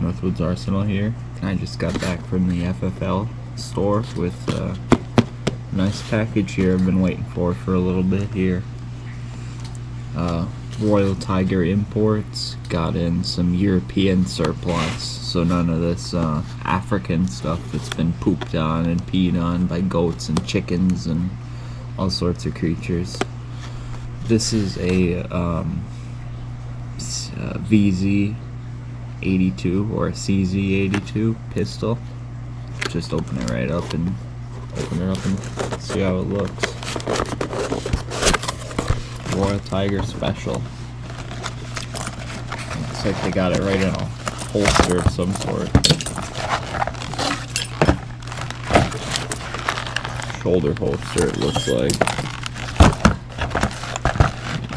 Northwoods Arsenal here. I just got back from the FFL store with a nice package here I've been waiting for a little bit here. Royal Tiger imports, got in some European surplus, so none of this African stuff that's been pooped on and peed on by goats and chickens and all sorts of creatures. This is a CZ-82 or a CZ-82 pistol. Just open it right up and see how it looks. Royal Tiger Special. Looks like they got it right in a holster of some sort. Shoulder holster, it looks like.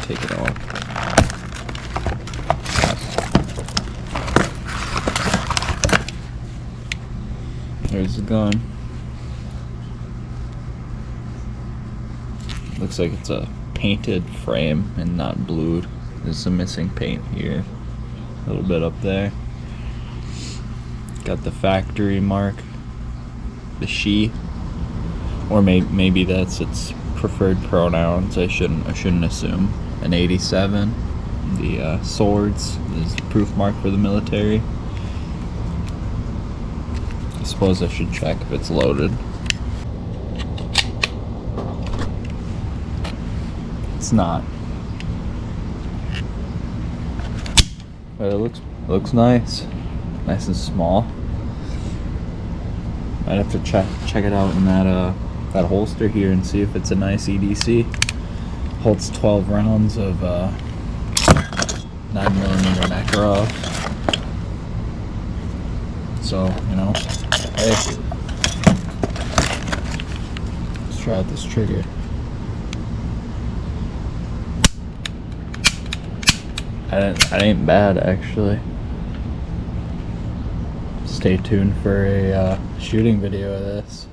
Take it off. There's the gun. Looks like it's a painted frame and not blued. There's some missing paint here. A little bit up there. Got the factory mark. The she. Or maybe that's its preferred pronouns. I shouldn't assume. An 87. The swords is the proof mark for the military. I suppose I should check if it's loaded. It's not. But it looks nice. Nice and small. Might have to check it out in that holster here and see if it's a nice EDC. Holds 12 rounds of 9mm Makarov. So, you know, hey, let's try out this trigger. That ain't bad, actually. Stay tuned for a shooting video of this.